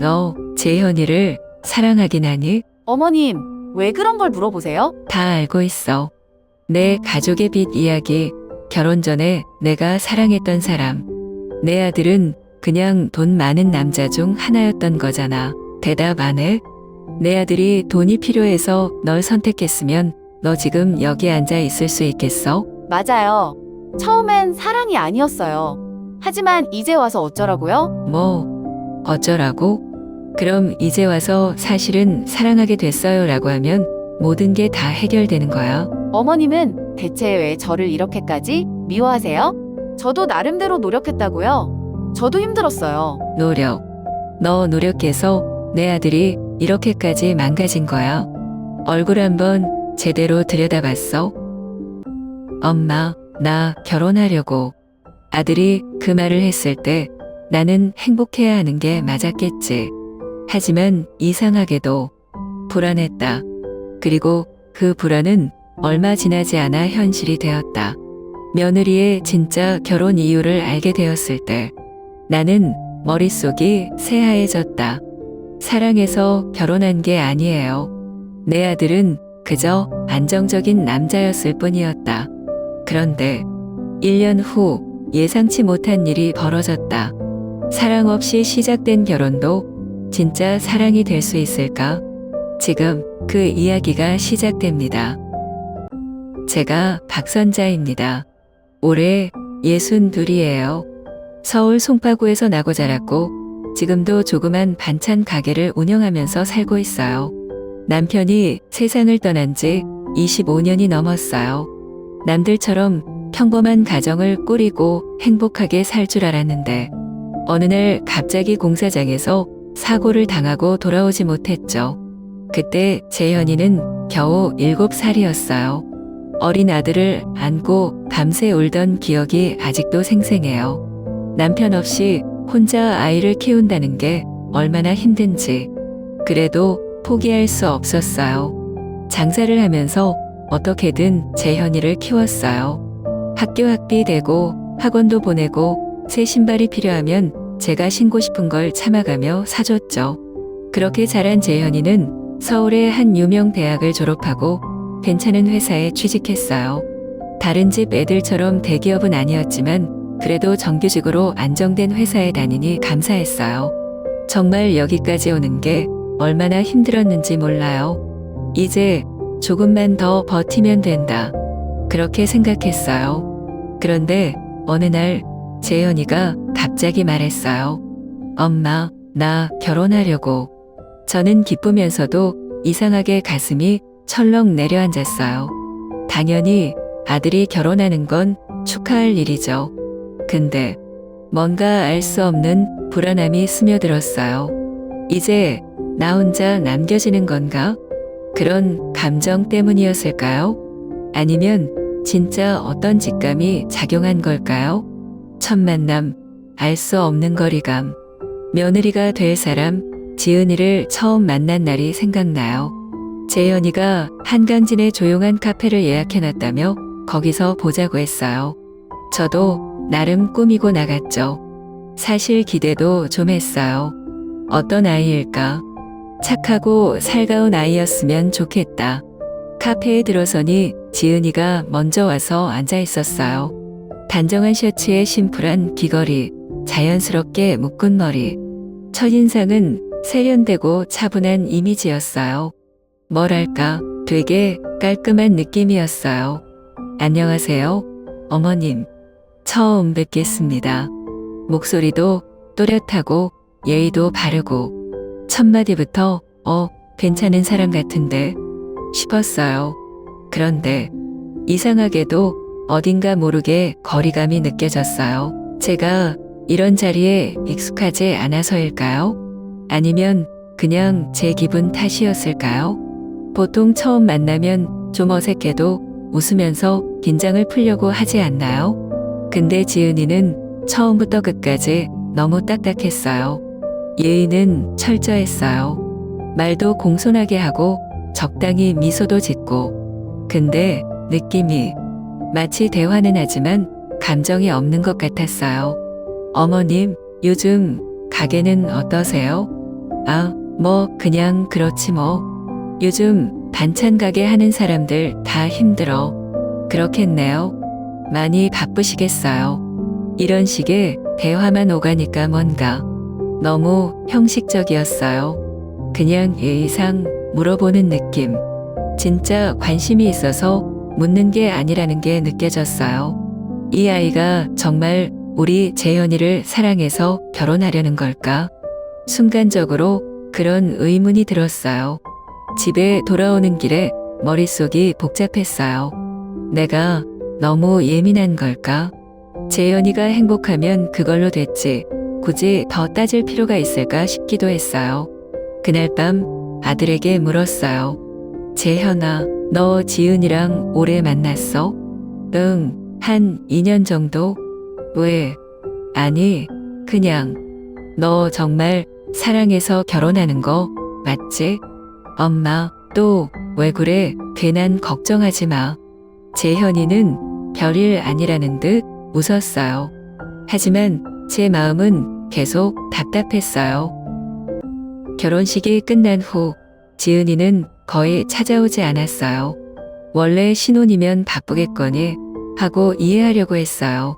너 재현이를 사랑하긴 하니? 어머님, 왜 그런 걸 물어보세요? 다 알고 있어. 내 가족의 빚 이야기, 결혼 전에 내가 사랑했던 사람. 내 아들은 그냥 돈 많은 남자 중 하나였던 거잖아. 대답 안 해? 내 아들이 돈이 필요해서 널 선택했으면 너 지금 여기 앉아 있을 수 있겠어? 맞아요. 처음엔 사랑이 아니었어요. 하지만 이제 와서 어쩌라고요? 뭐, 어쩌라고? 그럼 이제 와서 사실은 사랑하게 됐어요 라고 하면 모든 게 다 해결되는 거야. 어머님은 대체 왜 저를 이렇게까지 미워하세요? 저도 나름대로 노력했다고요. 저도 힘들었어요. 노력. 너 노력해서 내 아들이 이렇게까지 망가진 거야. 얼굴 한번 제대로 들여다봤어? 엄마, 나 결혼하려고. 아들이 그 말을 했을 때 나는 행복해야 하는 게 맞았겠지. 하지만 이상하게도 불안했다. 그리고 그 불안은 얼마 지나지 않아 현실이 되었다. 며느리의 진짜 결혼 이유를 알게 되었을 때 나는 머릿속이 새하얘졌다. 사랑해서 결혼한 게 아니에요. 내 아들은 그저 안정적인 남자였을 뿐이었다. 그런데 1년 후 예상치 못한 일이 벌어졌다. 사랑 없이 시작된 결혼도 진짜 사랑이 될 수 있을까? 지금 그 이야기가 시작됩니다. 제가 박선자입니다. 올해 62이에요. 서울 송파구에서 나고 자랐고 지금도 조그만 반찬 가게를 운영하면서 살고 있어요. 남편이 세상을 떠난 지 25년이 넘었어요. 남들처럼 평범한 가정을 꾸리고 행복하게 살 줄 알았는데 어느 날 갑자기 공사장에서 사고를 당하고 돌아오지 못했죠. 그때 재현이는 겨우 7살이었어요. 어린 아들을 안고 밤새 울던 기억이 아직도 생생해요. 남편 없이 혼자 아이를 키운다는 게 얼마나 힘든지. 그래도 포기할 수 없었어요. 장사를 하면서 어떻게든 재현이를 키웠어요. 학교 학비 대고 학원도 보내고 새 신발이 필요하면 제가 신고 싶은 걸 참아가며 사줬죠. 그렇게 자란 재현이는 서울의 한 유명 대학을 졸업하고 괜찮은 회사에 취직했어요. 다른 집 애들처럼 대기업은 아니었지만 그래도 정규직으로 안정된 회사에 다니니 감사했어요. 정말 여기까지 오는 게 얼마나 힘들었는지 몰라요. 이제 조금만 더 버티면 된다. 그렇게 생각했어요. 그런데 어느 날 재현이가 갑자기 말했어요. 엄마, 나 결혼하려고. 저는 기쁘면서도 이상하게 가슴이 철렁 내려앉았어요. 당연히 아들이 결혼하는 건 축하할 일이죠. 근데 뭔가 알 수 없는 불안함이 스며들었어요. 이제 나 혼자 남겨지는 건가? 그런 감정 때문이었을까요? 아니면 진짜 어떤 직감이 작용한 걸까요? 첫 만남, 알 수 없는 거리감. 며느리가 될 사람, 지은이를 처음 만난 날이 생각나요. 재현이가 한강진의 조용한 카페를 예약해놨다며 거기서 보자고 했어요. 저도 나름 꾸미고 나갔죠. 사실 기대도 좀 했어요. 어떤 아이일까? 착하고 살가운 아이였으면 좋겠다. 카페에 들어서니 지은이가 먼저 와서 앉아 있었어요. 단정한 셔츠에 심플한 귀걸이, 자연스럽게 묶은 머리. 첫인상은 세련되고 차분한 이미지였어요. 뭐랄까, 되게 깔끔한 느낌이었어요. 안녕하세요, 어머님. 처음 뵙겠습니다. 목소리도 또렷하고 예의도 바르고 첫 마디부터 괜찮은 사람 같은데 싶었어요. 그런데 이상하게도 어딘가 모르게 거리감이 느껴졌어요. 제가 이런 자리에 익숙하지 않아서일까요? 아니면 그냥 제 기분 탓이었을까요? 보통 처음 만나면 좀 어색해도 웃으면서 긴장을 풀려고 하지 않나요? 근데 지은이는 처음부터 끝까지 너무 딱딱했어요. 예의는 철저했어요. 말도 공손하게 하고 적당히 미소도 짓고. 근데 느낌이 마치 대화는 하지만 감정이 없는 것 같았어요. 어머님, 요즘 가게는 어떠세요? 아, 뭐 그냥 그렇지 뭐. 요즘 반찬 가게 하는 사람들 다 힘들어. 그렇겠네요. 많이 바쁘시겠어요. 이런 식의 대화만 오가니까 뭔가 너무 형식적이었어요. 그냥 예의상 물어보는 느낌. 진짜 관심이 있어서 묻는 게 아니라는 게 느껴졌어요. 이 아이가 정말 우리 재현이를 사랑해서 결혼하려는 걸까? 순간적으로 그런 의문이 들었어요. 집에 돌아오는 길에 머릿속이 복잡했어요. 내가 너무 예민한 걸까? 재현이가 행복하면 그걸로 됐지. 굳이 더 따질 필요가 있을까 싶기도 했어요. 그날 밤 아들에게 물었어요. 재현아, 너 지은이랑 오래 만났어? 응, 한 2년 정도? 왜? 아니, 그냥 너 정말 사랑해서 결혼하는 거 맞지? 엄마, 또 왜 그래? 괜한 걱정하지 마. 재현이는 별일 아니라는 듯 웃었어요. 하지만 제 마음은 계속 답답했어요. 결혼식이 끝난 후 지은이는 거의 찾아오지 않았어요. 원래 신혼이면 바쁘겠거니 하고 이해하려고 했어요.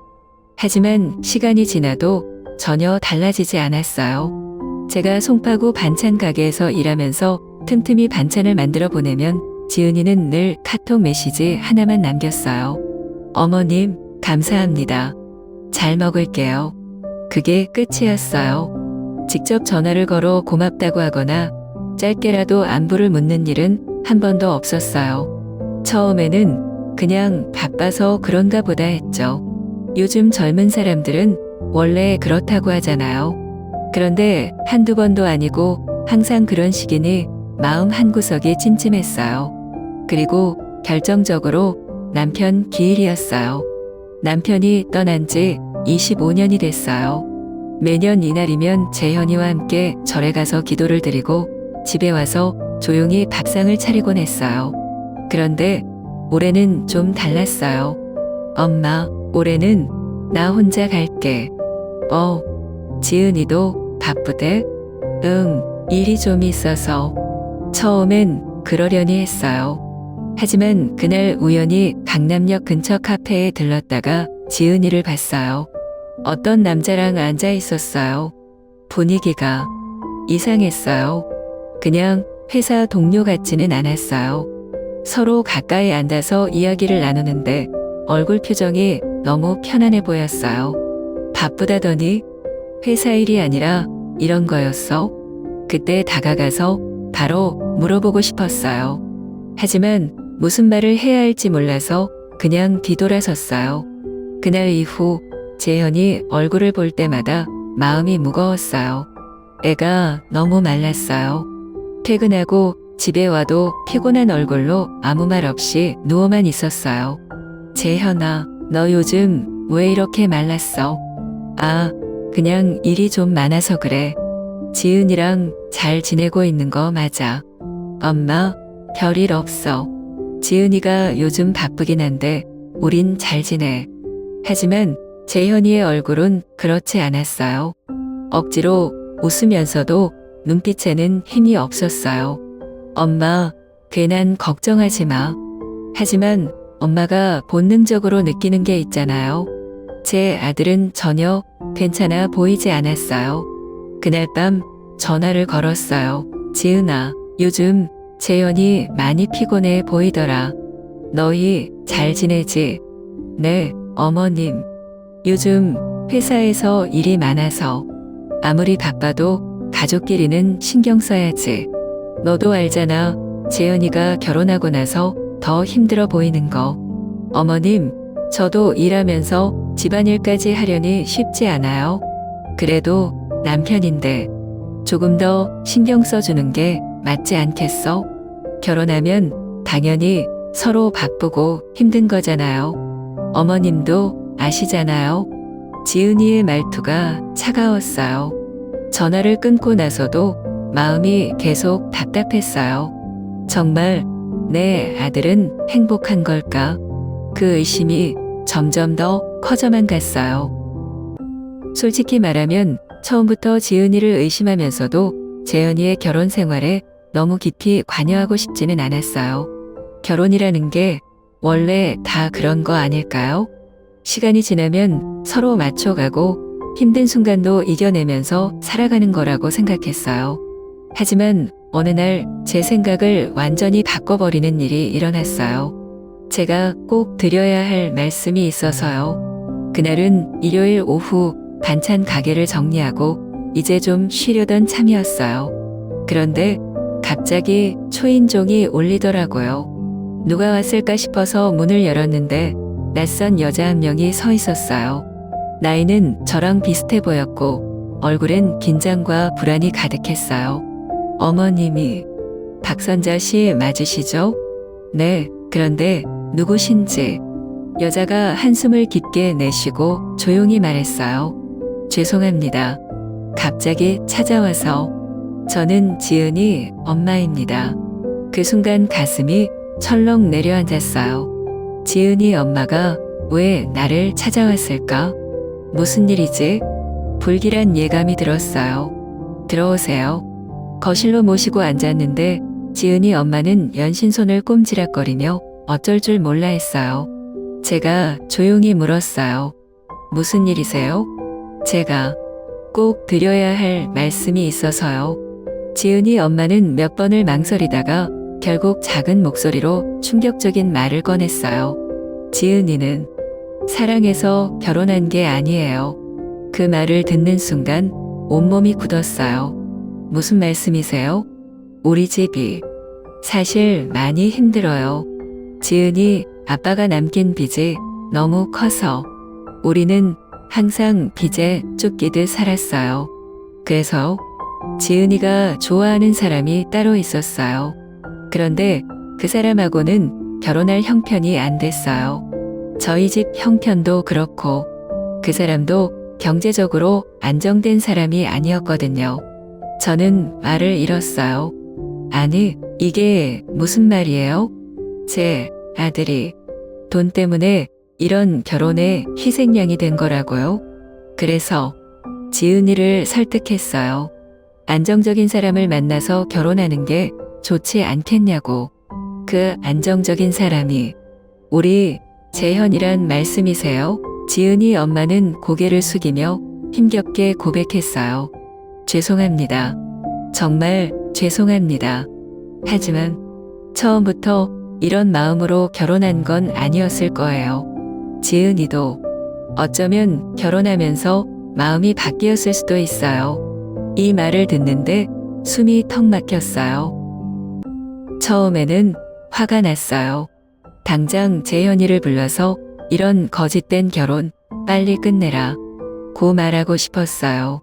하지만 시간이 지나도 전혀 달라지지 않았어요. 제가 송파구 반찬 가게에서 일하면서 틈틈이 반찬을 만들어 보내면 지은이는 늘 카톡 메시지 하나만 남겼어요. 어머님, 감사합니다. 잘 먹을게요. 그게 끝이었어요. 직접 전화를 걸어 고맙다고 하거나 짧게라도 안부를 묻는 일은 한 번도 없었어요. 처음에는 그냥 바빠서 그런가 보다 했죠. 요즘 젊은 사람들은 원래 그렇다고 하잖아요. 그런데 한두 번도 아니고 항상 그런 식이니 마음 한구석이 찜찜했어요. 그리고 결정적으로 남편 기일이었어요. 남편이 떠난 지 25년이 됐어요. 매년 이날이면 재현이와 함께 절에 가서 기도를 드리고 집에 와서 조용히 밥상을 차리곤 했어요. 그런데 올해는 좀 달랐어요. 엄마, 올해는 나 혼자 갈게. 지은이도 바쁘대? 응, 일이 좀 있어서. 처음엔 그러려니 했어요. 하지만 그날 우연히 강남역 근처 카페에 들렀다가 지은이를 봤어요. 어떤 남자랑 앉아 있었어요. 분위기가 이상했어요. 그냥 회사 동료 같지는 않았어요. 서로 가까이 앉아서 이야기를 나누는데 얼굴 표정이 너무 편안해 보였어요. 바쁘다더니 회사 일이 아니라 이런 거였어? 그때 다가가서 바로 물어보고 싶었어요. 하지만 무슨 말을 해야 할지 몰라서 그냥 뒤돌아섰어요. 그날 이후 재현이 얼굴을 볼 때마다 마음이 무거웠어요. 애가 너무 말랐어요. 퇴근하고 집에 와도 피곤한 얼굴로 아무 말 없이 누워만 있었어요. 재현아, 너 요즘 왜 이렇게 말랐어? 아, 그냥 일이 좀 많아서 그래. 지은이랑 잘 지내고 있는 거 맞아. 엄마, 별일 없어. 지은이가 요즘 바쁘긴 한데 우린 잘 지내. 하지만 재현이의 얼굴은 그렇지 않았어요. 억지로 웃으면서도 눈빛에는 힘이 없었어요. 엄마, 괜한 걱정하지 마. 하지만 엄마가 본능적으로 느끼는 게 있잖아요. 제 아들은 전혀 괜찮아 보이지 않았어요. 그날 밤 전화를 걸었어요. 지은아, 요즘 재현이 많이 피곤해 보이더라. 너희 잘 지내지? 네, 어머님. 요즘 회사에서 일이 많아서 아무리 바빠도 가족끼리는 신경 써야지. 너도 알잖아. 재현이가 결혼하고 나서 더 힘들어 보이는 거. 어머님, 저도 일하면서 집안일까지 하려니 쉽지 않아요. 그래도 남편인데 조금 더 신경 써주는 게 맞지 않겠어? 결혼하면 당연히 서로 바쁘고 힘든 거잖아요. 어머님도 아시잖아요. 지은이의 말투가 차가웠어요. 전화를 끊고 나서도 마음이 계속 답답했어요. 정말 내 아들은 행복한 걸까? 그 의심이 점점 더 커져만 갔어요. 솔직히 말하면 처음부터 지은이를 의심하면서도 재현이의 결혼 생활에 너무 깊이 관여하고 싶지는 않았어요. 결혼이라는 게 원래 다 그런 거 아닐까요? 시간이 지나면 서로 맞춰가고 힘든 순간도 이겨내면서 살아가는 거라고 생각했어요. 하지만 어느 날 제 생각을 완전히 바꿔버리는 일이 일어났어요. 제가 꼭 드려야 할 말씀이 있어서요. 그날은 일요일 오후 반찬 가게를 정리하고 이제 좀 쉬려던 참이었어요. 그런데 갑자기 초인종이 울리더라고요. 누가 왔을까 싶어서 문을 열었는데 낯선 여자 한 명이 서 있었어요. 나이는 저랑 비슷해 보였고 얼굴엔 긴장과 불안이 가득했어요. 어머님이 박선자 씨 맞으시죠? 네, 그런데 누구신지. 여자가 한숨을 깊게 내쉬고 조용히 말했어요. 죄송합니다. 갑자기 찾아와서. 저는 지은이 엄마입니다. 그 순간 가슴이 철렁 내려앉았어요. 지은이 엄마가 왜 나를 찾아왔을까? 무슨 일이지? 불길한 예감이 들었어요. 들어오세요. 거실로 모시고 앉았는데 지은이 엄마는 연신손을 꼼지락거리며 어쩔 줄 몰라 했어요. 제가 조용히 물었어요. 무슨 일이세요? 제가 꼭 드려야 할 말씀이 있어서요. 지은이 엄마는 몇 번을 망설이다가 결국 작은 목소리로 충격적인 말을 꺼냈어요. 지은이는 사랑해서 결혼한 게 아니에요. 그 말을 듣는 순간 온몸이 굳었어요. 무슨 말씀이세요? 우리 집이 사실 많이 힘들어요. 지은이 아빠가 남긴 빚이 너무 커서 우리는 항상 빚에 쫓기듯 살았어요. 그래서 지은이가 좋아하는 사람이 따로 있었어요. 그런데 그 사람하고는 결혼할 형편이 안 됐어요. 저희 집 형편도 그렇고 그 사람도 경제적으로 안정된 사람이 아니었거든요. 저는 말을 잃었어요. 아니, 이게 무슨 말이에요? 제 아들이 돈 때문에 이런 결혼에 희생양이 된 거라고요? 그래서 지은이를 설득했어요. 안정적인 사람을 만나서 결혼하는 게 좋지 않겠냐고. 그 안정적인 사람이 우리 재현이란 말씀이세요? 지은이 엄마는 고개를 숙이며 힘겹게 고백했어요. 죄송합니다. 정말 죄송합니다. 하지만 처음부터 이런 마음으로 결혼한 건 아니었을 거예요. 지은이도 어쩌면 결혼하면서 마음이 바뀌었을 수도 있어요. 이 말을 듣는데 숨이 턱 막혔어요. 처음에는 화가 났어요. 당장 재현이를 불러서 이런 거짓된 결혼 빨리 끝내라 고 말하고 싶었어요.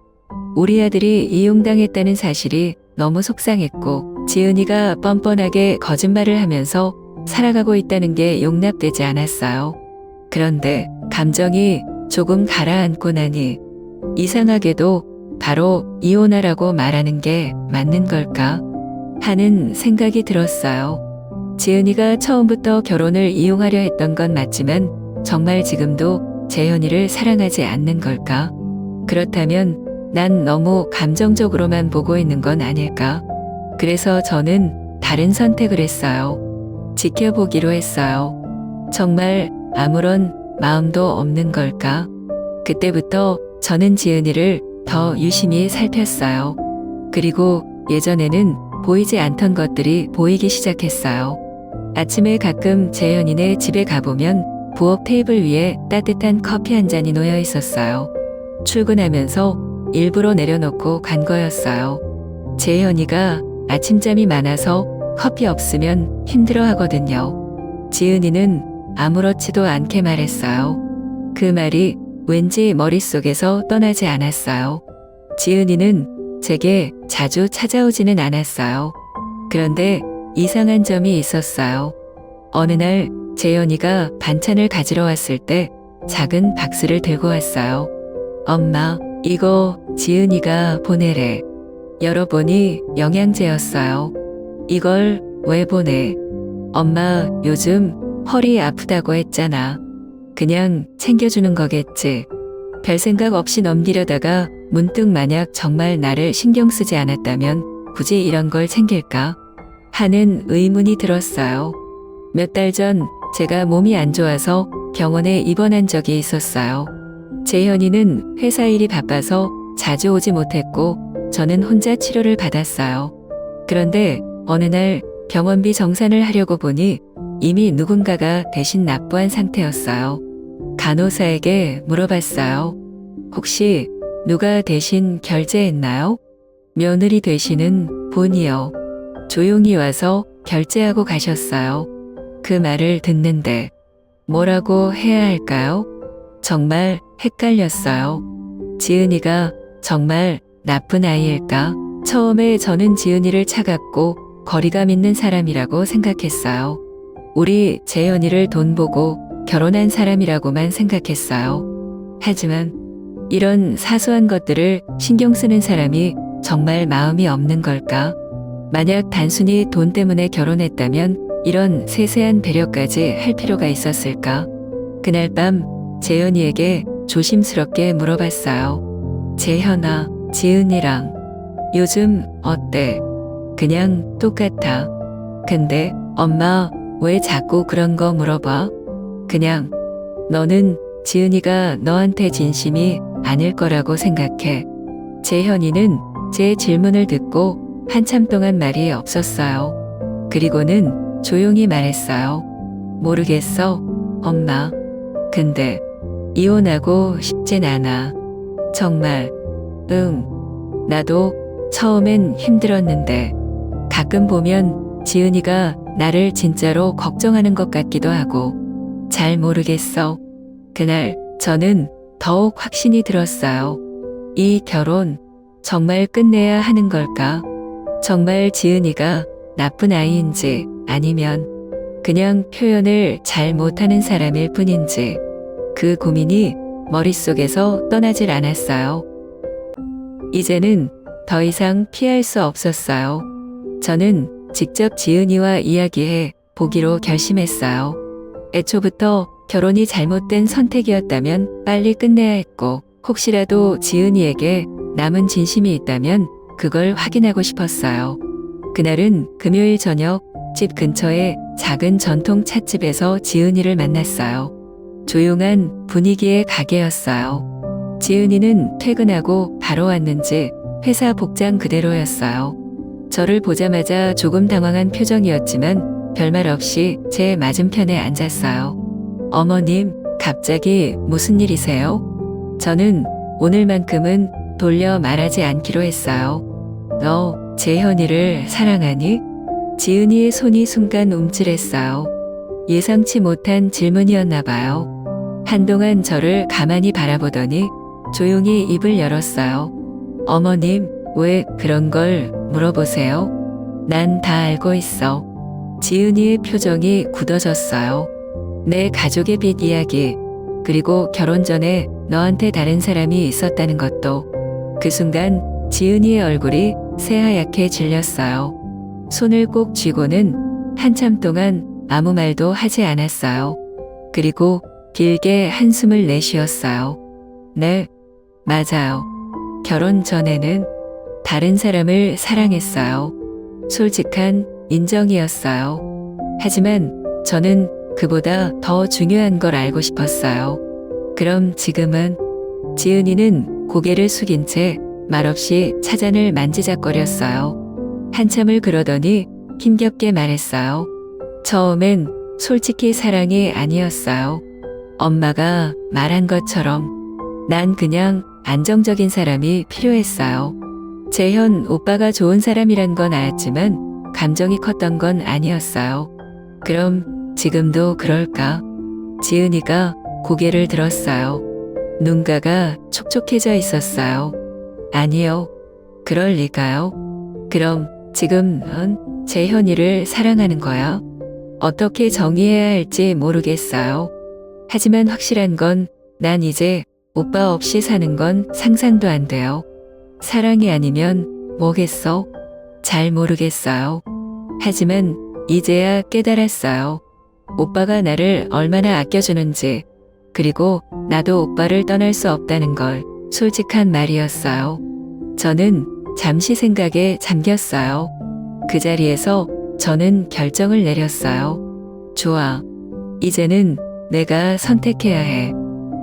우리 아들이 이용당했다는 사실이 너무 속상했고 지은이가 뻔뻔하게 거짓말을 하면서 살아가고 있다는 게 용납되지 않았어요. 그런데 감정이 조금 가라앉고 나니 이상하게도 바로 이혼하라고 말하는 게 맞는 걸까 하는 생각이 들었어요. 지은이가 처음부터 결혼을 이용하려 했던 건 맞지만 정말 지금도 재현이를 사랑하지 않는 걸까? 그렇다면 난 너무 감정적으로만 보고 있는 건 아닐까? 그래서 저는 다른 선택을 했어요. 지켜보기로 했어요. 정말 아무런 마음도 없는 걸까? 그때부터 저는 지은이를 더 유심히 살폈어요. 그리고 예전에는 보이지 않던 것들이 보이기 시작했어요. 아침에 가끔 재현이네 집에 가보면 부엌 테이블 위에 따뜻한 커피 한 잔이 놓여 있었어요. 출근하면서 일부러 내려놓고 간 거였어요. 재현이가 아침잠이 많아서 커피 없으면 힘들어 하거든요. 지은이는 아무렇지도 않게 말했어요. 그 말이 왠지 머릿속에서 떠나지 않았어요. 지은이는 제게 자주 찾아오지는 않았어요. 그런데 이상한 점이 있었어요. 어느 날 재현이가 반찬을 가지러 왔을 때 작은 박스를 들고 왔어요. 엄마, 이거 지은이가 보내래. 열어보니 영양제였어요. 이걸 왜 보내? 엄마 요즘 허리 아프다고 했잖아. 그냥 챙겨주는 거겠지. 별 생각 없이 넘기려다가 문득 만약 정말 나를 신경 쓰지 않았다면 굳이 이런 걸 챙길까? 하는 의문이 들었어요. 몇 달 전 제가 몸이 안 좋아서 병원에 입원한 적이 있었어요. 재현이는 회사 일이 바빠서 자주 오지 못했고 저는 혼자 치료를 받았어요. 그런데 어느 날 병원비 정산을 하려고 보니 이미 누군가가 대신 납부한 상태였어요. 간호사에게 물어봤어요. 혹시 누가 대신 결제했나요? 며느리 되시는 분이요. 조용히 와서 결제하고 가셨어요. 그 말을 듣는데 뭐라고 해야 할까요? 정말 헷갈렸어요. 지은이가 정말 나쁜 아이일까? 처음에 저는 지은이를 차갑고 거리감 있는 사람이라고 생각했어요. 우리 재현이를 돈 보고 결혼한 사람이라고만 생각했어요. 하지만 이런 사소한 것들을 신경 쓰는 사람이 정말 마음이 없는 걸까? 만약 단순히 돈 때문에 결혼했다면 이런 세세한 배려까지 할 필요가 있었을까? 그날 밤 재현이에게 조심스럽게 물어봤어요. 재현아, 지은이랑 요즘 어때? 그냥 똑같아. 근데 엄마 왜 자꾸 그런 거 물어봐? 그냥 너는 지은이가 너한테 진심이 아닐 거라고 생각해. 재현이는 제 질문을 듣고 한참 동안 말이 없었어요. 그리고는 조용히 말했어요. 모르겠어, 엄마. 근데 이혼하고 싶진 않아. 정말. 나도 처음엔 힘들었는데 가끔 보면 지은이가 나를 진짜로 걱정하는 것 같기도 하고 잘 모르겠어. 그날 저는 더욱 확신이 들었어요. 이 결혼 정말 끝내야 하는 걸까? 정말 지은이가 나쁜 아이인지 아니면 그냥 표현을 잘 못하는 사람일 뿐인지 그 고민이 머릿속에서 떠나질 않았어요. 이제는 더 이상 피할 수 없었어요. 저는 직접 지은이와 이야기해 보기로 결심했어요. 애초부터 결혼이 잘못된 선택이었다면 빨리 끝내야 했고 혹시라도 지은이에게 남은 진심이 있다면 그걸 확인하고 싶었어요. 그날은 금요일 저녁 집 근처의 작은 전통 찻집에서 지은이를 만났어요. 조용한 분위기의 가게였어요. 지은이는 퇴근하고 바로 왔는지 회사 복장 그대로였어요. 저를 보자마자 조금 당황한 표정이었지만 별말 없이 제 맞은편에 앉았어요. 어머님, 갑자기 무슨 일이세요? 저는 오늘만큼은 돌려 말하지 않기로 했어요. 너 재현이를 사랑하니? 지은이의 손이 순간 움찔했어요. 예상치 못한 질문이었나 봐요. 한동안 저를 가만히 바라보더니 조용히 입을 열었어요. 어머님, 왜 그런 걸 물어보세요? 난 다 알고 있어. 지은이의 표정이 굳어졌어요. 내 가족의 빚 이야기, 그리고 결혼 전에 너한테 다른 사람이 있었다는 것도. 그 순간 지은이의 얼굴이 새하얗게 질렸어요. 손을 꼭 쥐고는 한참 동안 아무 말도 하지 않았어요. 그리고 길게 한숨을 내쉬었어요. 네, 맞아요. 결혼 전에는 다른 사람을 사랑했어요. 솔직한 인정이었어요. 하지만 저는 그보다 더 중요한 걸 알고 싶었어요. 그럼 지금은? 지은이는 고개를 숙인 채 말없이 차잔을 만지작거렸어요. 한참을 그러더니 힘겹게 말했어요. 처음엔 솔직히 사랑이 아니었어요. 엄마가 말한 것처럼 난 그냥 안정적인 사람이 필요했어요. 재현 오빠가 좋은 사람이란 건 알았지만 감정이 컸던 건 아니었어요. 그럼 지금도 그럴까? 지은이가 고개를 들었어요. 눈가가 촉촉해져 있었어요. 아니요. 그럴 리가요. 그럼 지금은 재현이를 사랑하는 거야? 어떻게 정의해야 할지 모르겠어요. 하지만 확실한 건 난 이제 오빠 없이 사는 건 상상도 안 돼요. 사랑이 아니면 뭐겠어? 잘 모르겠어요. 하지만 이제야 깨달았어요. 오빠가 나를 얼마나 아껴주는지, 그리고 나도 오빠를 떠날 수 없다는 걸. 솔직한 말이었어요. 저는 잠시 생각에 잠겼어요. 그 자리에서 저는 결정을 내렸어요. 좋아. 이제는 내가 선택해야 해.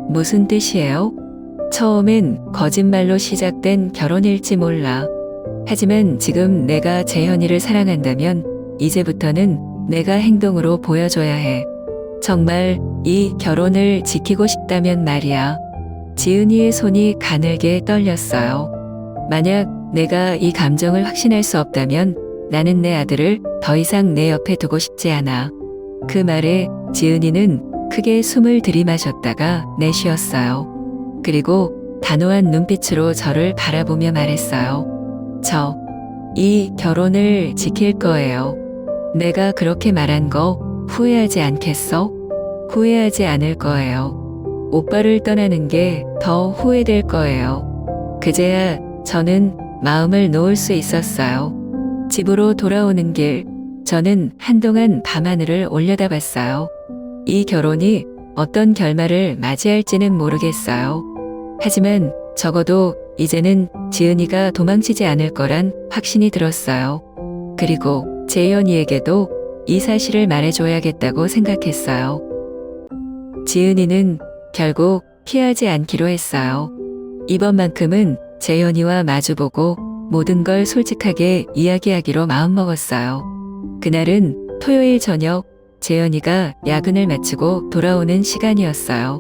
무슨 뜻이에요? 처음엔 거짓말로 시작된 결혼일지 몰라. 하지만 지금 내가 재현이를 사랑한다면 이제부터는 내가 행동으로 보여줘야 해. 정말 이 결혼을 지키고 싶다면 말이야. 지은이의 손이 가늘게 떨렸어요. 만약 내가 이 감정을 확신할 수 없다면 나는 내 아들을 더 이상 내 옆에 두고 싶지 않아. 그 말에 지은이는 크게 숨을 들이마셨다가 내쉬었어요. 그리고 단호한 눈빛으로 저를 바라보며 말했어요. 이 결혼을 지킬 거예요. 내가 그렇게 말한 거 후회하지 않겠어? 후회하지 않을 거예요. 오빠를 떠나는 게 더 후회될 거예요. 그제야 저는 마음을 놓을 수 있었어요. 집으로 돌아오는 길, 저는 한동안 밤하늘을 올려다봤어요. 이 결혼이 어떤 결말을 맞이할지는 모르겠어요. 하지만 적어도 이제는 지은이가 도망치지 않을 거란 확신이 들었어요. 그리고 재현이에게도 이 사실을 말해줘야겠다고 생각했어요. 지은이는 결국 피하지 않기로 했어요. 이번만큼은 재현이와 마주보고 모든 걸 솔직하게 이야기하기로 마음먹었어요. 그날은 토요일 저녁 재현이가 야근을 마치고 돌아오는 시간이었어요.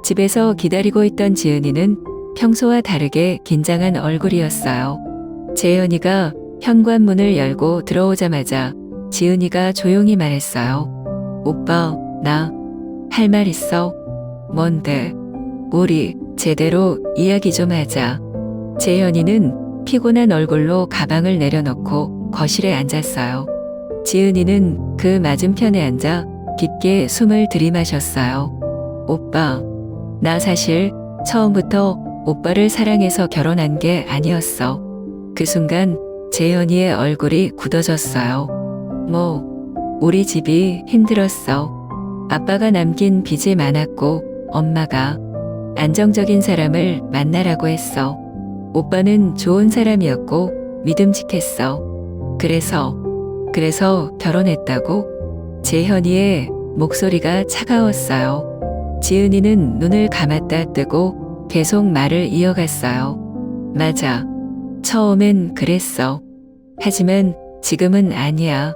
집에서 기다리고 있던 지은이는 평소와 다르게 긴장한 얼굴이었어요. 재현이가 현관문을 열고 들어오자마자 지은이가 조용히 말했어요. 오빠, 나 할 말 있어. 뭔데? 우리 제대로 이야기 좀 하자. 재현이는 피곤한 얼굴로 가방을 내려놓고 거실에 앉았어요. 지은이는 그 맞은편에 앉아 깊게 숨을 들이마셨어요. 오빠, 나 사실 처음부터 오빠를 사랑해서 결혼한 게 아니었어. 그 순간 재현이의 얼굴이 굳어졌어요. 우리 집이 힘들었어. 아빠가 남긴 빚이 많았고 엄마가 안정적인 사람을 만나라고 했어. 오빠는 좋은 사람이었고 믿음직했어. 그래서 결혼했다고? 재현이의 목소리가 차가웠어요. 지은이는 눈을 감았다 뜨고 계속 말을 이어갔어요. 맞아. 처음엔 그랬어. 하지만 지금은 아니야.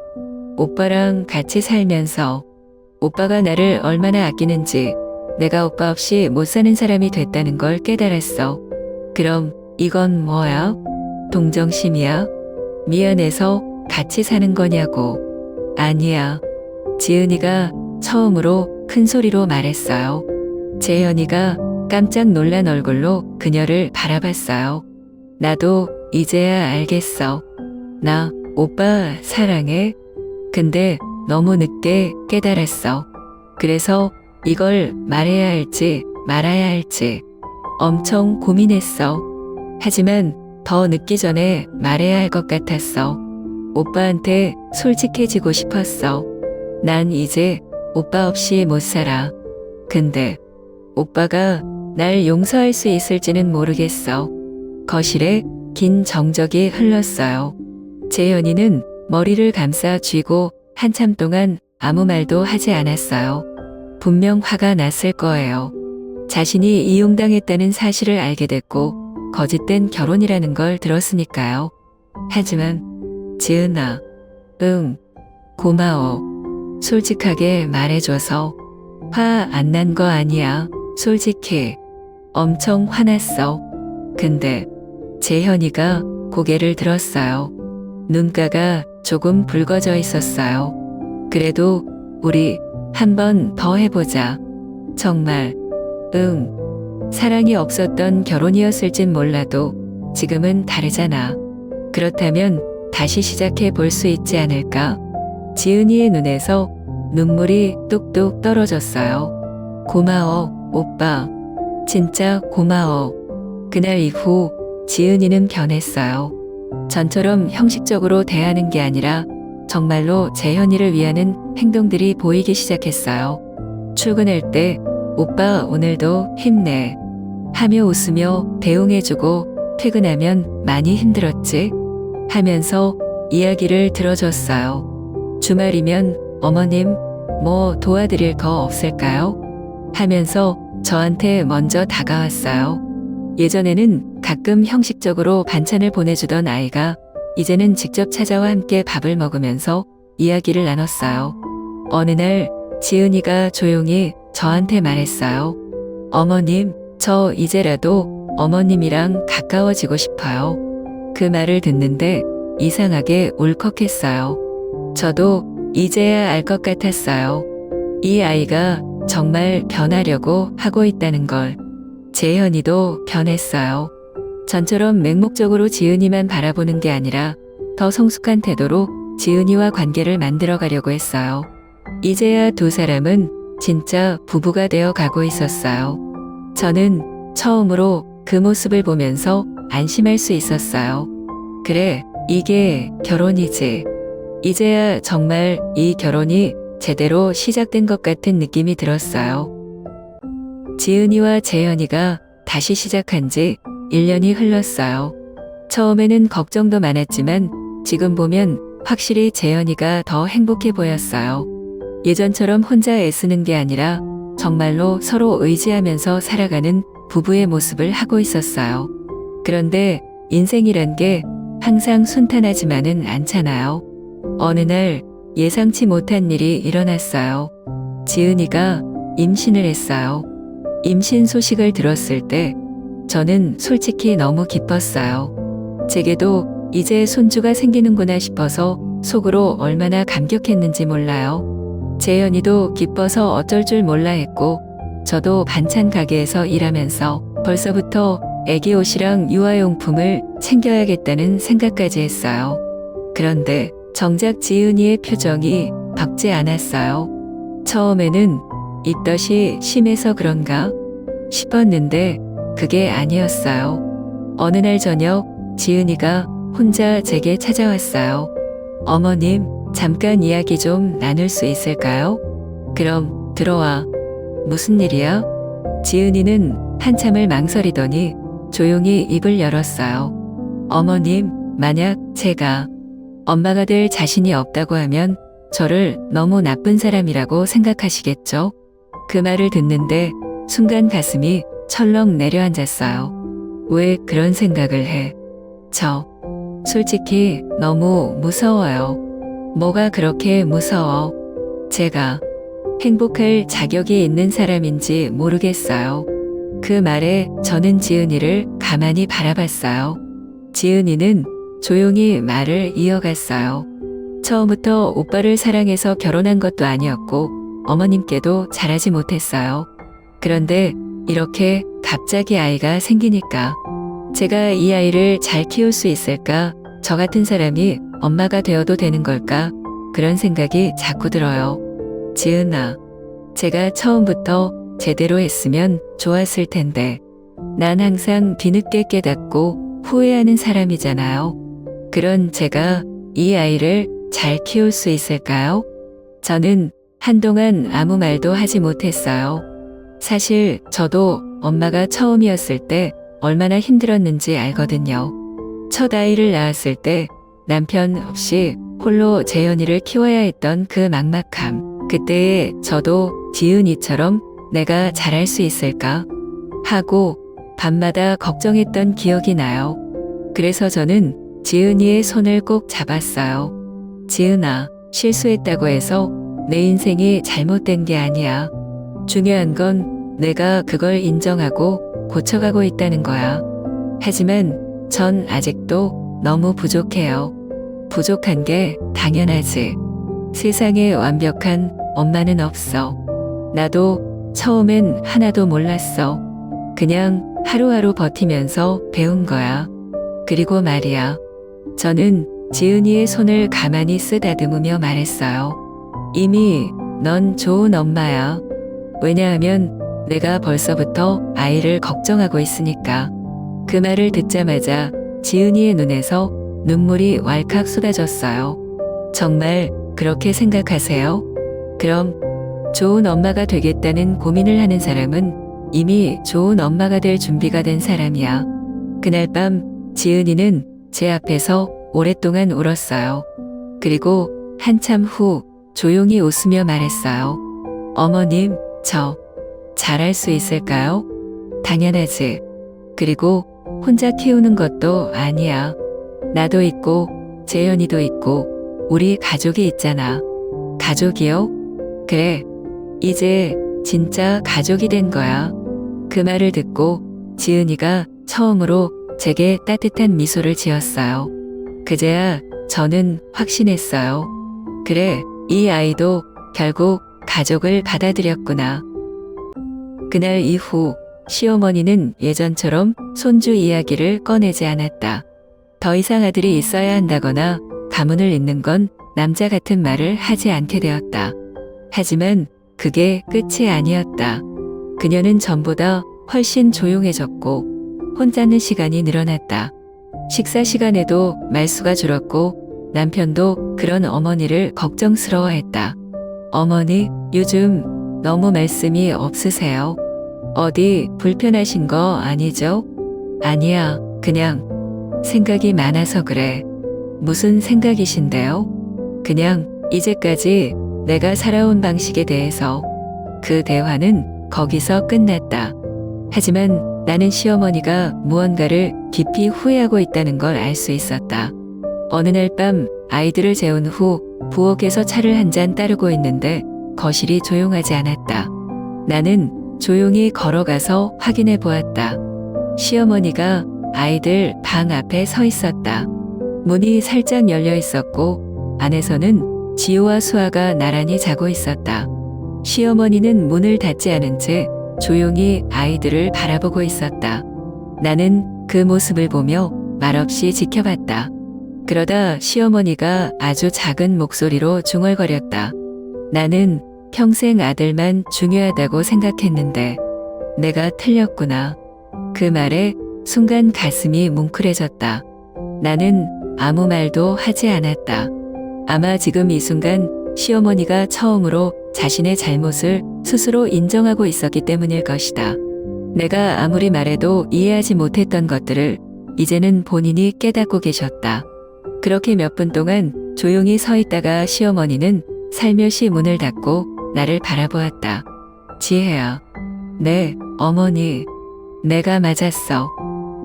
오빠랑 같이 살면서 오빠가 나를 얼마나 아끼는지 내가 오빠 없이 못 사는 사람이 됐다는 걸 깨달았어. 그럼 이건 뭐야? 동정심이야? 미안해서 같이 사는 거냐고. 아니야. 지은이가 처음으로 큰 소리로 말했어요. 재현이가 깜짝 놀란 얼굴로 그녀를 바라봤어요. 나도 이제야 알겠어. 나 오빠 사랑해. 근데 너무 늦게 깨달았어. 그래서 이걸 말해야 할지 말아야 할지 엄청 고민했어. 하지만 더 늦기 전에 말해야 할 것 같았어. 오빠한테 솔직해지고 싶었어. 난 이제 오빠 없이 못 살아. 근데 오빠가 날 용서할 수 있을지는 모르겠어. 거실에 긴 정적이 흘렀어요. 재현이는 머리를 감싸 쥐고 한참 동안 아무 말도 하지 않았어요. 분명 화가 났을 거예요. 자신이 이용당했다는 사실을 알게 됐고 거짓된 결혼이라는 걸 들었으니까요. 하지만 지은아, 고마워. 솔직하게 말해줘서. 화 안 난 거 아니야. 솔직히 엄청 화났어. 근데 재현이가 고개를 들었어요. 눈가가 조금 붉어져 있었어요. 그래도 우리 한 번 더 해보자. 정말 사랑이 없었던 결혼이었을진 몰라도 지금은 다르잖아. 그렇다면 다시 시작해 볼 수 있지 않을까? 지은이의 눈에서 눈물이 뚝뚝 떨어졌어요. 고마워, 오빠. 진짜 고마워. 그날 이후 지은이는 변했어요. 전처럼 형식적으로 대하는 게 아니라 정말로 재현이를 위하는 행동들이 보이기 시작했어요. 출근할 때 오빠 오늘도 힘내 하며 웃으며 대응해주고 퇴근하면 많이 힘들었지? 하면서 이야기를 들어줬어요. 주말이면 어머님, 뭐 도와드릴 거 없을까요? 하면서 저한테 먼저 다가왔어요. 예전에는 가끔 형식적으로 반찬을 보내주던 아이가 이제는 직접 찾아와 함께 밥을 먹으면서 이야기를 나눴어요. 어느 날 지은이가 조용히 저한테 말했어요. 어머님, 저 이제라도 어머님이랑 가까워지고 싶어요. 그 말을 듣는데 이상하게 울컥했어요. 저도 이제야 알 것 같았어요. 이 아이가 정말 변하려고 하고 있다는 걸. 재현이도 변했어요. 전처럼 맹목적으로 지은이만 바라보는 게 아니라 더 성숙한 태도로 지은이와 관계를 만들어 가려고 했어요. 이제야 두 사람은 진짜 부부가 되어 가고 있었어요. 저는 처음으로 그 모습을 보면서 안심할 수 있었어요. 그래, 이게 결혼이지. 이제야 정말 이 결혼이 제대로 시작된 것 같은 느낌이 들었어요. 지은이와 재현이가 다시 시작한 지 1년이 흘렀어요. 처음에는 걱정도 많았지만 지금 보면 확실히 재현이가 더 행복해 보였어요. 예전처럼 혼자 애쓰는 게 아니라 정말로 서로 의지하면서 살아가는 부부의 모습을 하고 있었어요. 그런데 인생이란 게 항상 순탄하지만은 않잖아요. 어느 날 예상치 못한 일이 일어났어요. 지은이가 임신을 했어요. 임신 소식을 들었을 때 저는 솔직히 너무 기뻤어요. 제게도 이제 손주가 생기는구나 싶어서 속으로 얼마나 감격했는지 몰라요. 재현이도 기뻐서 어쩔 줄 몰라 했고 저도 반찬 가게에서 일하면서 벌써부터 애기 옷이랑 유아용품을 챙겨야겠다는 생각까지 했어요. 그런데 정작 지은이의 표정이 밝지 않았어요. 처음에는 입덧이 심해서 그런가 싶었는데 그게 아니었어요. 어느 날 저녁 지은이가 혼자 제게 찾아왔어요. 어머님, 잠깐 이야기 좀 나눌 수 있을까요? 그럼 들어와. 무슨 일이야? 지은이는 한참을 망설이더니 조용히 입을 열었어요. 어머님, 만약 제가 엄마가 될 자신이 없다고 하면 저를 너무 나쁜 사람이라고 생각하시겠죠? 그 말을 듣는데 순간 가슴이 철렁 내려앉았어요. 왜 그런 생각을 해? 저 솔직히 너무 무서워요. 뭐가 그렇게 무서워? 제가 행복할 자격이 있는 사람인지 모르겠어요. 그 말에 저는 지은이를 가만히 바라봤어요. 지은이는 조용히 말을 이어갔어요. 처음부터 오빠를 사랑해서 결혼한 것도 아니었고 어머님께도 잘하지 못했어요. 그런데 이렇게 갑자기 아이가 생기니까 제가 이 아이를 잘 키울 수 있을까? 저 같은 사람이 엄마가 되어도 되는 걸까? 그런 생각이 자꾸 들어요. 지은아, 제가 처음부터 제대로 했으면 좋았을 텐데 난 항상 뒤늦게 깨닫고 후회하는 사람이잖아요. 그런 제가 이 아이를 잘 키울 수 있을까요? 저는 한동안 아무 말도 하지 못했어요. 사실 저도 엄마가 처음이었을 때 얼마나 힘들었는지 알거든요. 첫 아이를 낳았을 때 남편 없이 홀로 재현이를 키워야 했던 그 막막함. 그때에 저도 지은이처럼 내가 잘할 수 있을까 하고 밤마다 걱정했던 기억이 나요. 그래서 저는 지은이의 손을 꼭 잡았어요. 지은아, 실수했다고 해서 내 인생이 잘못된 게 아니야. 중요한 건 내가 그걸 인정하고 고쳐가고 있다는 거야. 하지만 전 아직도 너무 부족해요. 부족한 게 당연하지. 세상에 완벽한 엄마는 없어. 나도 처음엔 하나도 몰랐어. 그냥 하루하루 버티면서 배운 거야. 그리고 말이야. 저는 지은이의 손을 가만히 쓰다듬으며 말했어요. 이미 넌 좋은 엄마야. 왜냐하면 내가 벌써부터 아이를 걱정하고 있으니까. 그 말을 듣자마자 지은이의 눈에서 눈물이 왈칵 쏟아졌어요. 정말 그렇게 생각하세요? 그럼 좋은 엄마가 되겠다는 고민을 하는 사람은 이미 좋은 엄마가 될 준비가 된 사람이야. 그날 밤 지은이는 제 앞에서 오랫동안 울었어요. 그리고 한참 후 조용히 웃으며 말했어요. 어머님, 저 잘할 수 있을까요? 당연하지. 그리고 혼자 키우는 것도 아니야. 나도 있고 재현이도 있고 우리 가족이 있잖아. 가족이요? 그래. 이제 진짜 가족이 된 거야. 그 말을 듣고 지은이가 처음으로 제게 따뜻한 미소를 지었어요. 그제야 저는 확신했어요. 그래, 이 아이도 결국 가족을 받아들였구나. 그날 이후 시어머니는 예전처럼 손주 이야기를 꺼내지 않았다. 더 이상 아들이 있어야 한다거나 가문을 잇는 건 남자 같은 말을 하지 않게 되었다. 하지만 그게 끝이 아니었다. 그녀는 전보다 훨씬 조용해졌고 혼자는 시간이 늘어났다. 식사 시간에도 말수가 줄었고 남편도 그런 어머니를 걱정스러워했다. 어머니, 요즘 너무 말씀이 없으세요? 어디 불편하신 거 아니죠? 아니야, 그냥 생각이 많아서 그래. 무슨 생각이신데요? 그냥 이제까지 내가 살아온 방식에 대해서. 그 대화는 거기서 끝났다. 하지만 나는 시어머니가 무언가를 깊이 후회하고 있다는 걸 알 수 있었다. 어느 날 밤 아이들을 재운 후 부엌에서 차를 한 잔 따르고 있는데 거실이 조용하지 않았다. 나는 조용히 걸어가서 확인해 보았다. 시어머니가 아이들 방 앞에 서 있었다. 문이 살짝 열려 있었고 안에서는 지호와 수아가 나란히 자고 있었다. 시어머니는 문을 닫지 않은 채 조용히 아이들을 바라보고 있었다. 나는 그 모습을 보며 말없이 지켜봤다. 그러다 시어머니가 아주 작은 목소리로 중얼거렸다. 나는 평생 아들만 중요하다고 생각했는데 내가 틀렸구나. 그 말에 순간 가슴이 뭉클해졌다. 나는 아무 말도 하지 않았다. 아마 지금 이 순간 시어머니가 처음으로 자신의 잘못을 스스로 인정하고 있었기 때문일 것이다. 내가 아무리 말해도 이해하지 못했던 것들을 이제는 본인이 깨닫고 계셨다. 그렇게 몇 분 동안 조용히 서 있다가 시어머니는 살며시 문을 닫고 나를 바라보았다. 지혜야. 네, 어머니. 내가 맞았어.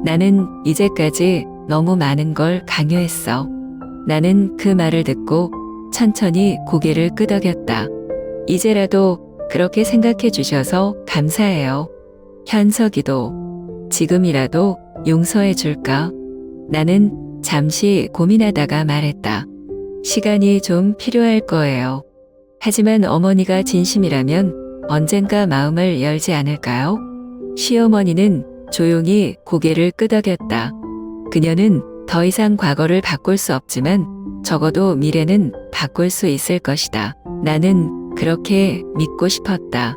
나는 이제까지 너무 많은 걸 강요했어. 나는 그 말을 듣고 천천히 고개를 끄덕였다. 이제라도 그렇게 생각해 주셔서 감사해요. 현석이도 지금이라도 용서해 줄까? 나는 잠시 고민하다가 말했다. 시간이 좀 필요할 거예요. 하지만 어머니가 진심이라면 언젠가 마음을 열지 않을까요? 시어머니는 조용히 고개를 끄덕였다. 그녀는 더 이상 과거를 바꿀 수 없지만 적어도 미래는 바꿀 수 있을 것이다. 나는 그렇게 믿고 싶었다.